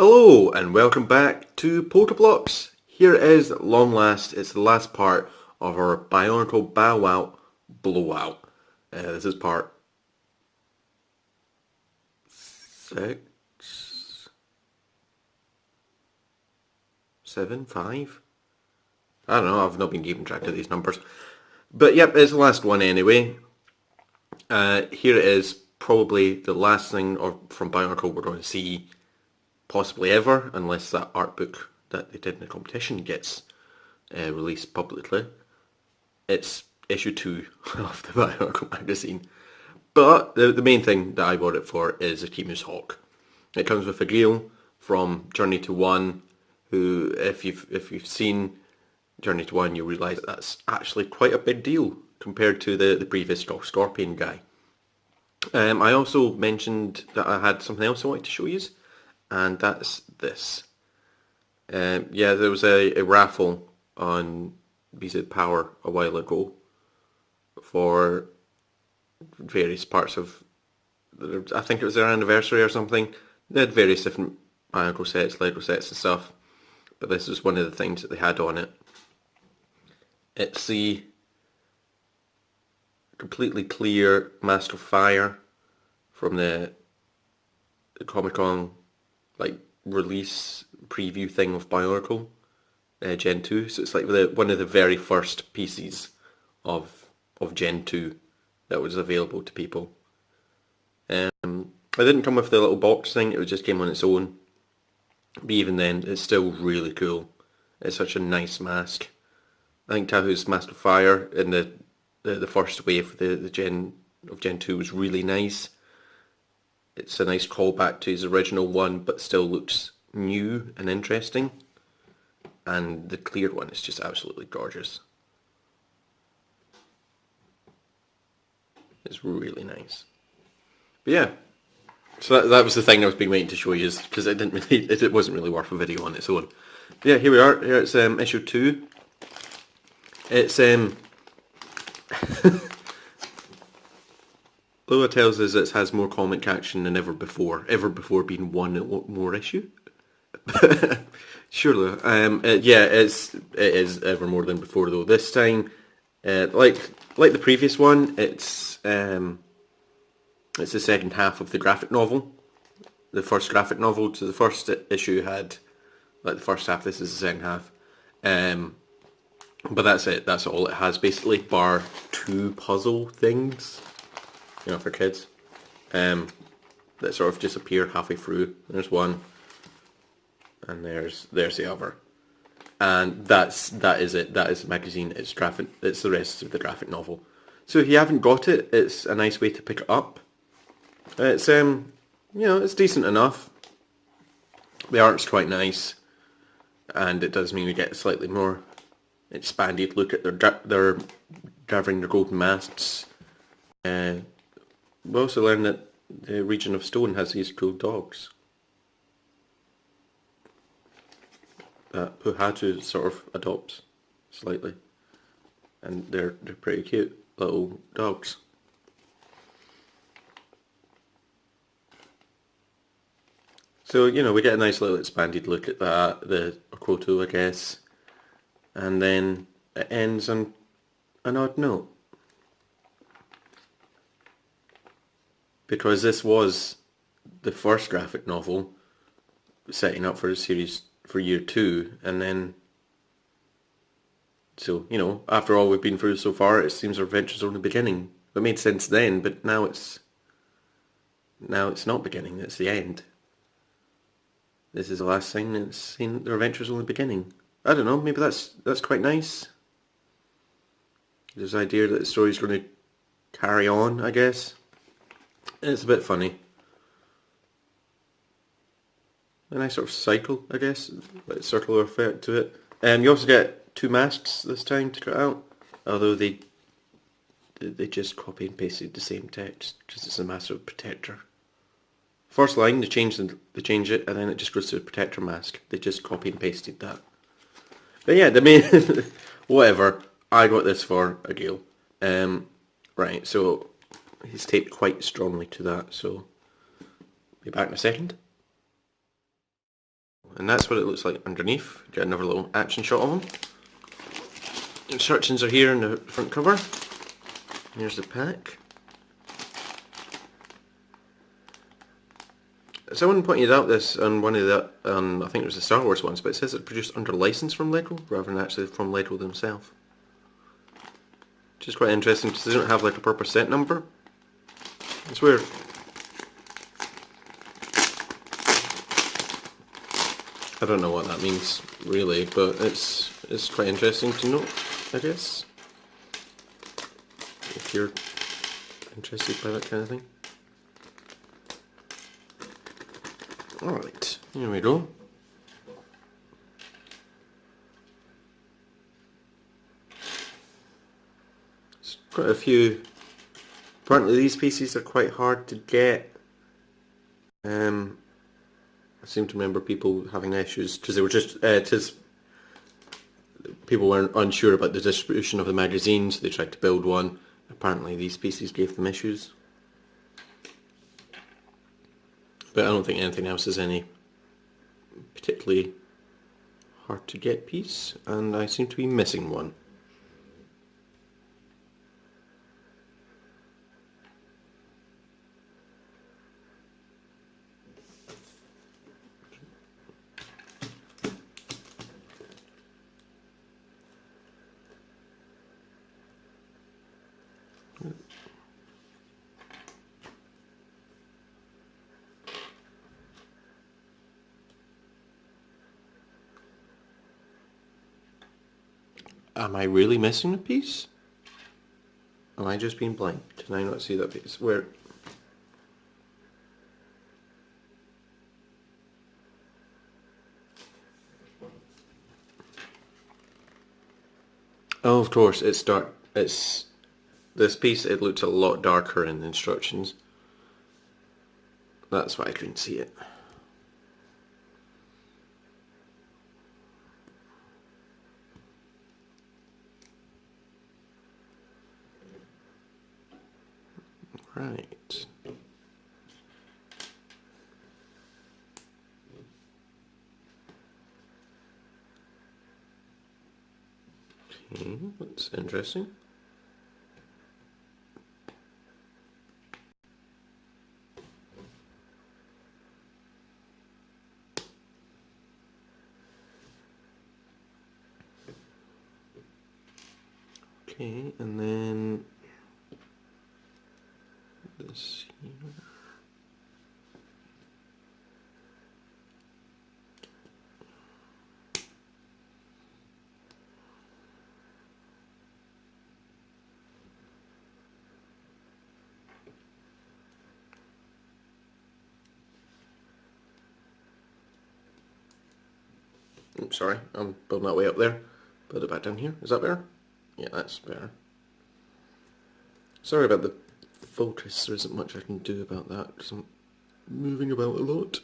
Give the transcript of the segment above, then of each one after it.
Hello and welcome back to Pokeblocks. Here it is at long last. It's the last part of our Bionicle Bow Wow Blowout. This is part 6, 7, 5? I don't know, I've not been keeping track of these numbers. But yep, it's the last one anyway. Here it is, probably the last thing from Bionicle we're going to see possibly ever, unless that art book that they did in the competition gets released publicly. It's issue 2 of the Bionicle magazine. But the main thing that I bought it for is Akimu's Hawk. It comes with a Gale from Journey to 1, who, if you've seen Journey to 1, you'll realise that's actually quite a big deal compared to the previous Scorpion guy. I also mentioned that I had something else I wanted to show you, and that's this. Yeah, there was a raffle on BZ Power a while ago for various parts of, I think it was their anniversary or something. They had various different Bionicle sets, Lego sets and stuff, but this was one of the things that they had on it. It's the completely clear Mask of Fire from the Comic-Con release preview thing of Bionicle Gen 2. So it's like one of the very first pieces of Gen 2 that was available to people. It didn't come with the little box thing, it just came on its own. But even then, it's still really cool. It's such a nice mask. I think Tahu's Mask of Fire in the first wave of the Gen 2 was really nice. It's a nice callback to his original one, but still looks new and interesting. And the clear one is just absolutely gorgeous. It's really nice. But yeah, so that was the thing I was being waiting to show you, because it wasn't really worth a video on its own. But yeah, here we are. Here it's issue 2. It's Loa tells us it has more comic action than ever before being one more issue. Surely, yeah, it is ever more than before though. This time, like the previous one, it's the second half of the graphic novel, the first graphic novel. So the first issue had the first half. This is the second half, but that's it. That's all it has basically, bar 2 puzzle things. For kids, that sort of just appear halfway through. There's one, and there's the other, and that is it. That is the magazine. It's graphic. It's the rest of the graphic novel. So if you haven't got it, it's a nice way to pick it up. It's it's decent enough. The art's quite nice, and it does mean we get a slightly more expanded look at their gathering their golden masks. We also learned that the region of Stone has these cool dogs that Puhatu sort of adopts slightly, and they're pretty cute little dogs. So we get a nice little expanded look at that, the Okoto, I guess, and then it ends on an odd note. Because this was the first graphic novel setting up for the series for year 2, and then, so, after all we've been through so far, it seems our adventure's only beginning. It made sense then, but now it's not beginning, it's the end. This is the last thing that's seen their adventure's only beginning. I don't know, maybe that's quite nice. There's the idea that the story's going to carry on, I guess. It's a bit funny. A nice sort of cycle, I guess, like circular effect to it. You also get 2 masks this time to cut out, although they just copy and pasted the same text because it's a massive protector. First line they change it, and then it just goes to the protector mask. They just copy and pasted that. But yeah, the main whatever. I got this for a Gale. Right, so he's taped quite strongly to that, so be back in a second. And that's what it looks like underneath. Get another little action shot of them. Instructions are here in the front cover. Here's the pack. Someone pointed out this on one of the, I think it was the Star Wars ones, but it says it's produced under license from Lego rather than actually from Lego themselves. Which is quite interesting because they don't have like a proper set number. It's weird. I don't know what that means really, but it's quite interesting to note, I guess. If you're interested by that kind of thing. Alright, here we go. There's quite a few. Apparently these pieces are quite hard to get. I seem to remember people having issues because they were just people weren't unsure about the distribution of the magazines. They tried to build one. Apparently these pieces gave them issues. But I don't think anything else is any particularly hard to get piece, and I seem to be missing one. Am I really missing a piece? Am I just being blind? Can I not see that piece? Where? Oh, of course, it's dark. It's this piece. It looks a lot darker in the instructions. That's why I couldn't see it. Right. Okay, that's interesting. Okay, and then this here. Oops, sorry, I'm building that way up there. Build it back down here. Is that better? Yeah, that's better. Sorry about the focus, there isn't much I can do about that because I'm moving about a lot.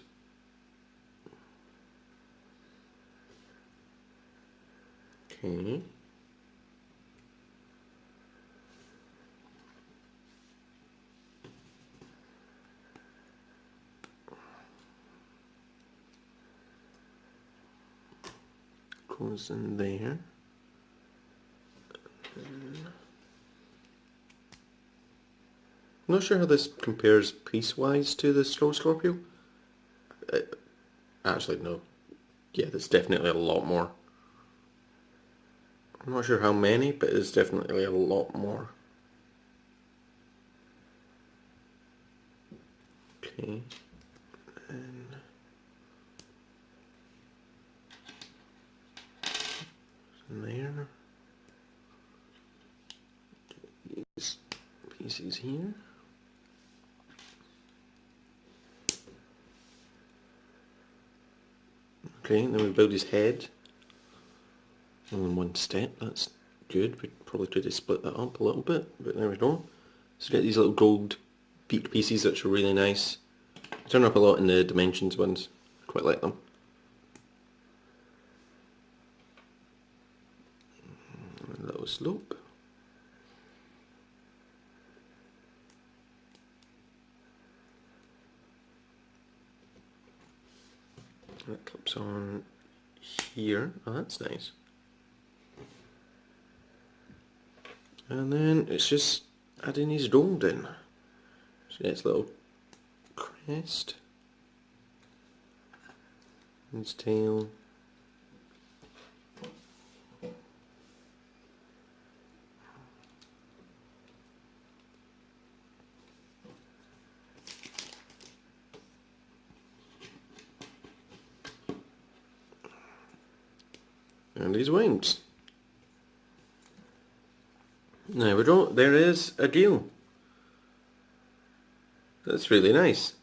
Okay. Goes in there. I'm not sure how this compares piece-wise to the Snow Scorpio. Actually, no. Yeah, there's definitely a lot more. I'm not sure how many, but it's definitely a lot more. Okay. And there. These pieces here. Okay, then we build his head. All in one step, that's good. We probably could have split that up a little bit, but there we go. So we get these little gold beaked pieces which are really nice. They turn up a lot in the Dimensions ones. I quite like them. A little slope. That clips on here. Oh, that's nice. And then it's just adding his gold in. So its little crest. His tail. And his wings. There we go, there is a deal. That's really nice.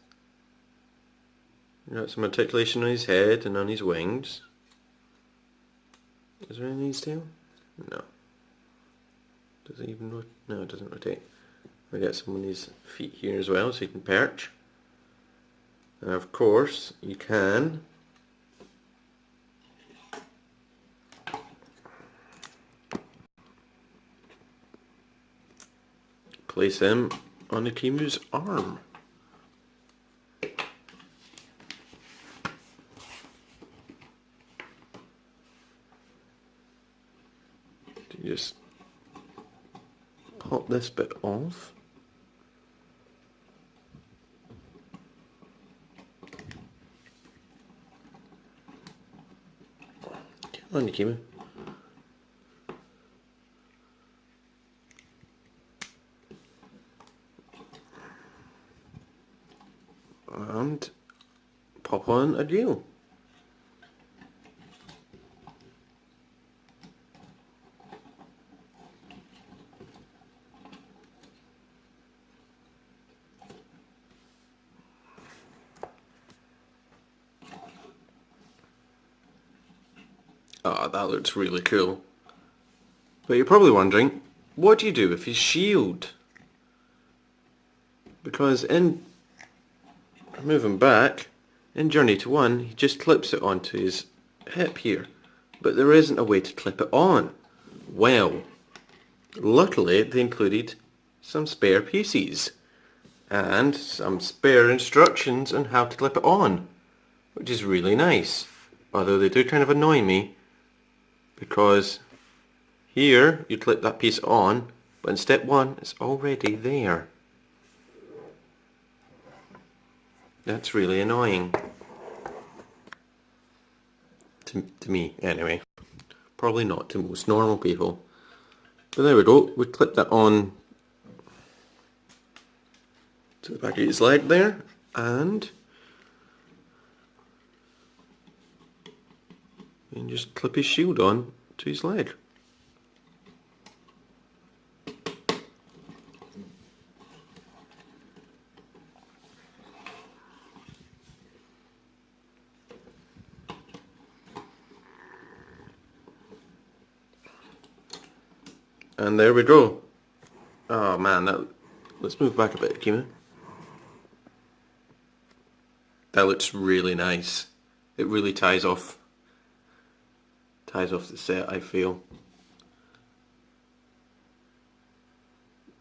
Got some articulation on his head and on his wings. Is there any on his tail? No. Does it even rotate? No, it doesn't rotate. We got some on his feet here as well, so he can perch. And of course, you can place him on Akimu's arm. You just pop this bit off. Come on, Akimu. And pop on a deal. Ah, that looks really cool. But you're probably wondering, what do you do with his shield? Because in moving back, in Journey to 1, he just clips it onto his hip here. But there isn't a way to clip it on. Well, luckily they included some spare pieces and some spare instructions on how to clip it on, which is really nice. Although they do kind of annoy me, because here you clip that piece on, but in step 1 it's already there. That's really annoying. To me, anyway. Probably not to most normal people. But there we go, we clip that on to the back of his leg there, and just clip his shield on to his leg. And there we go. Oh man, let's move back a bit, Kima. That looks really nice. It really ties off the set, I feel.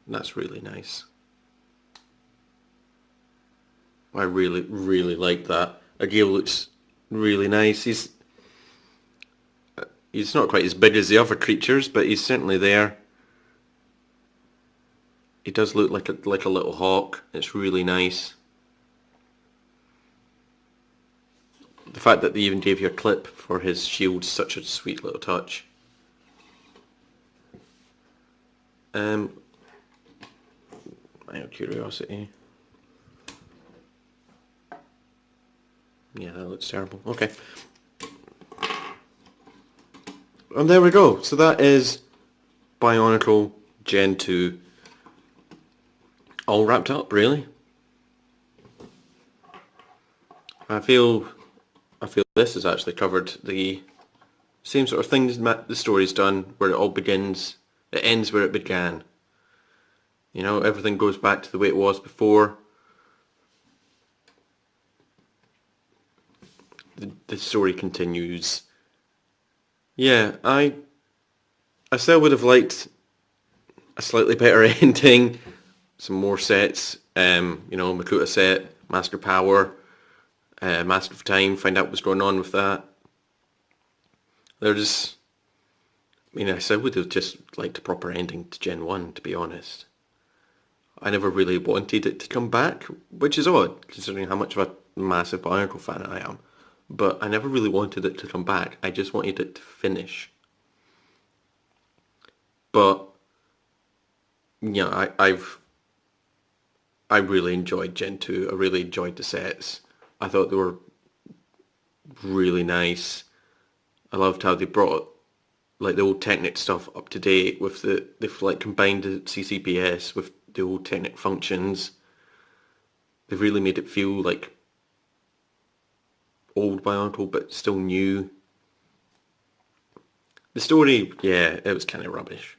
That's really nice. I really, really like that. Agil looks really nice. He's not quite as big as the other creatures, but he's certainly there. He does look like a little hawk. It's really nice. The fact that they even gave you a clip for his shield is such a sweet little touch. Out of curiosity. Yeah, that looks terrible. Okay. And there we go. So that is Bionicle Gen 2 all wrapped up, really. I feel this has actually covered the same sort of things the story's done, where it all begins, it ends where it began. You know, everything goes back to the way it was before. The story continues. Yeah, I still would have liked a slightly better ending, some more sets, you know, Makuta set, Master Power, Master of Time, find out what's going on with that. There's... I mean, I said would have just liked a proper ending to Gen 1, to be honest. I never really wanted it to come back, which is odd, considering how much of a massive Bionicle fan I am. But I never really wanted it to come back. I just wanted it to finish. But, yeah, I really enjoyed Gen 2. I really enjoyed the sets. I thought they were really nice. I loved how they brought like the old Technic stuff up to date with they've like combined the CCPS with the old Technic functions. They've really made it feel like old Bionicle but still new. The story, yeah, it was kind of rubbish.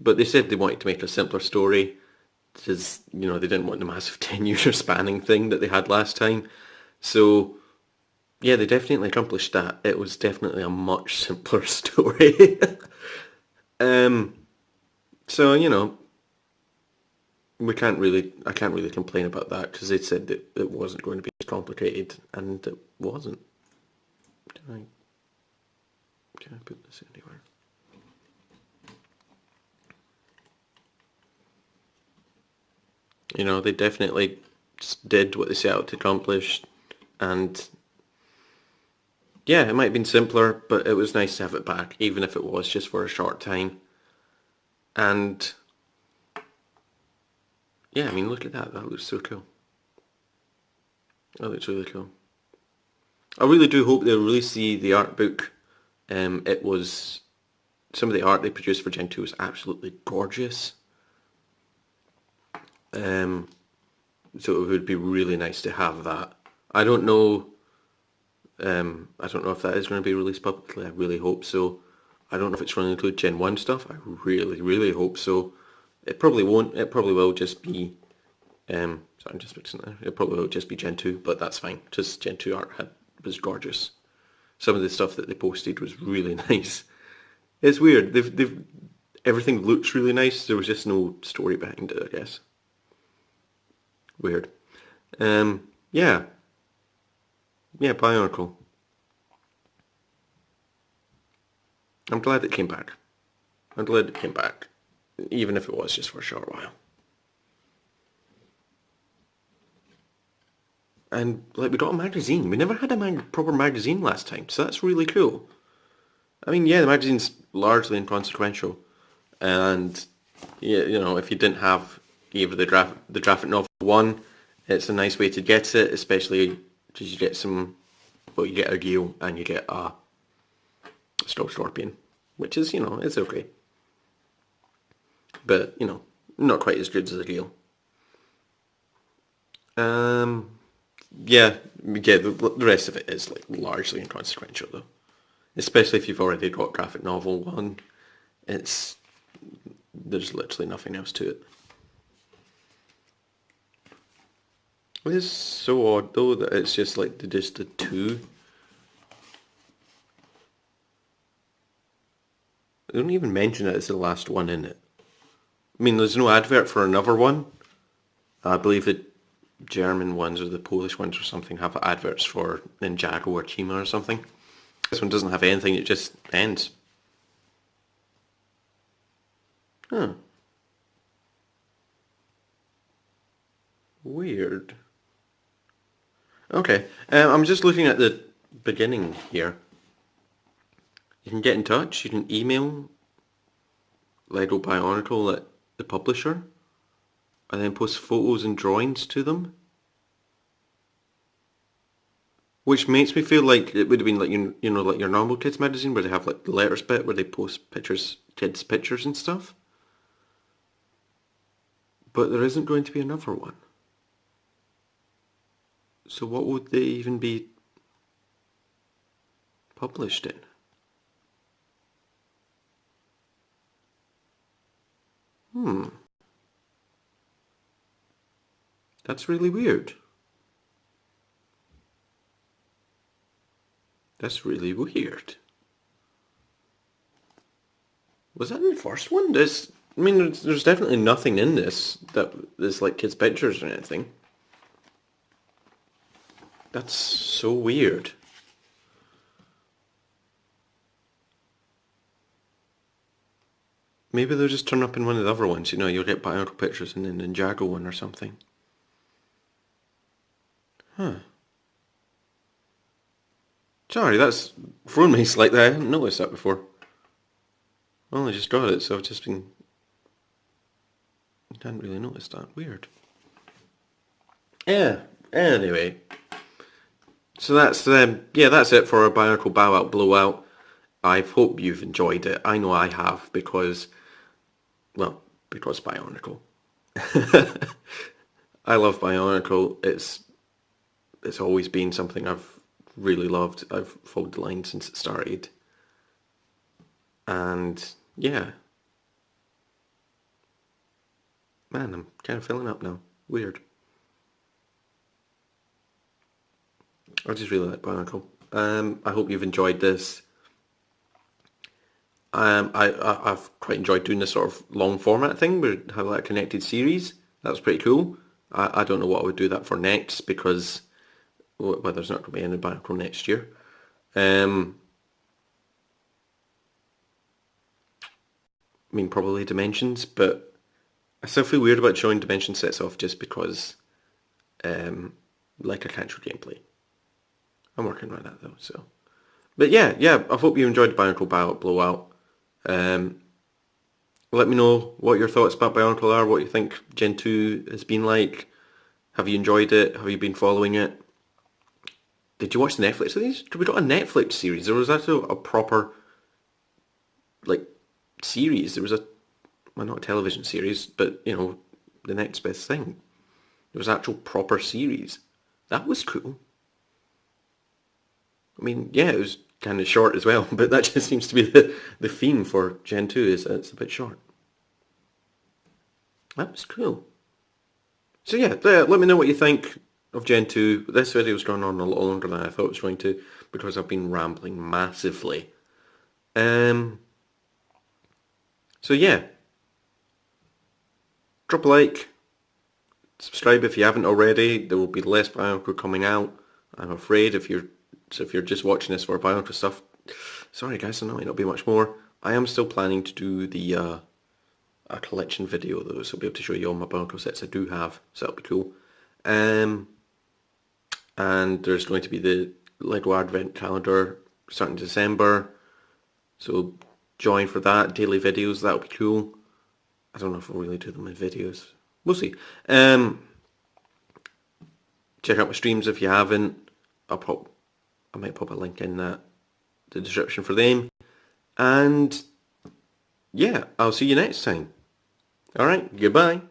But they said they wanted to make a simpler story because, you know, they didn't want the massive 10-user spanning thing that they had last time. So, yeah, they definitely accomplished that. It was definitely a much simpler story. So, you know, I can't really complain about that because they said that it wasn't going to be as complicated, and it wasn't. Can I put this anywhere? You know, they definitely just did what they set out to accomplish, and yeah, it might have been simpler, but it was nice to have it back, even if it was just for a short time. And yeah, I mean, look at that. That looks so cool. That looks really cool. I really do hope they'll release the art book. It was... Some of the art they produced for Gen 2 was absolutely gorgeous. So it would be really nice to have that. I don't know if that is going to be released publicly. I really hope so. I don't know if it's going to include Gen 1 stuff. I really, really hope so. It probably won't. It probably will just be... sorry, I'm just fixing that. It probably will just be Gen 2, but that's fine. Just Gen 2 art was gorgeous. Some of the stuff that they posted was really nice. It's weird. Everything looks really nice. There was just no story behind it, I guess. Weird. Yeah. Yeah, Bionicle. I'm glad it came back. I'm glad it came back. Even if it was just for a short while. And, like, we got a magazine. We never had a proper magazine last time, so that's really cool. I mean, yeah, the magazine's largely inconsequential. And, yeah, you know, if you didn't have either the graphic novel one, it's a nice way to get it, especially because you get some... Well, you get a Gale and you get a Stop Scorpion, which is, you know, it's okay. But, you know, not quite as good as a Gale. Yeah, the rest of it is, like, largely inconsequential, though. Especially if you've already got graphic novel one. There's literally nothing else to it. It is so odd though that it's just like just the two. They don't even mention that it's the last one in it. I mean, there's no advert for another one. I believe the German ones or the Polish ones or something have adverts for Ninjago or Chima or something. This one doesn't have anything, it just ends. Huh. Weird. Okay, I'm just looking at the beginning here. You can get in touch, you can email Lego Bionicle at the publisher, and then post photos and drawings to them. Which makes me feel like it would have been like, you know, like your normal kids magazine where they have like the letters bit where they post pictures, kids' pictures and stuff. But there isn't going to be another one. So what would they even be published in? That's really weird. That's really weird. Was that in the first one? I mean, there's definitely nothing in this that is like kids' pictures or anything. That's so weird. Maybe they'll just turn up in one of the other ones, you know, you'll get Bionicle pictures in the Ninjago one or something. Huh. Sorry, that's thrown me slightly. I hadn't noticed that before. I only just got it, so I've just been... I hadn't really noticed that. Weird. Yeah, anyway. So that's that's it for our Bionicle Bow Out Blowout. I hope you've enjoyed it. I know I have because Bionicle. I love Bionicle. It's always been something I've really loved. I've followed the line since it started. And yeah. Man, I'm kind of filling up now. Weird. I just really like Bionicle. I hope you've enjoyed this. I've quite enjoyed doing this sort of long format thing where we have like a connected series. That was pretty cool. I don't know what I would do that for next because there's not going to be any Bionicle next year. I mean, probably Dimensions, but I still feel weird about showing Dimension sets off just because, like, I can't show gameplay. I'm working on that though, so. But yeah, I hope you enjoyed Bionicle Blowout. Let me know what your thoughts about Bionicle are, what you think Gen 2 has been like. Have you enjoyed it? Have you been following it? Did you watch the Netflix series? We got a Netflix series. There was actually a proper, like, series. There was well, not a television series, but, you know, the next best thing. There was actual proper series. That was cool. I mean, yeah, it was kind of short as well, but that just seems to be the theme for Gen 2 is that it's a bit short. That was cool. So yeah, let me know what you think of Gen 2. This video's gone on a lot longer than I thought it was going to because I've been rambling massively. So yeah, drop a like, subscribe if you haven't already. There will be less Bionicle coming out, I'm afraid. If you're just watching this for Bionicle stuff, sorry guys, there might not be much more. I am still planning to do the a collection video though, so I'll be able to show you all my Bionicle sets I do have, so that'll be cool. And there's going to be the Lego Advent Calendar starting December, so join for that, daily videos, that'll be cool. I don't know if I'll really do them in videos, we'll see. Check out my streams if you haven't. I might pop a link in the description for them. And yeah, I'll see you next time. Alright, goodbye.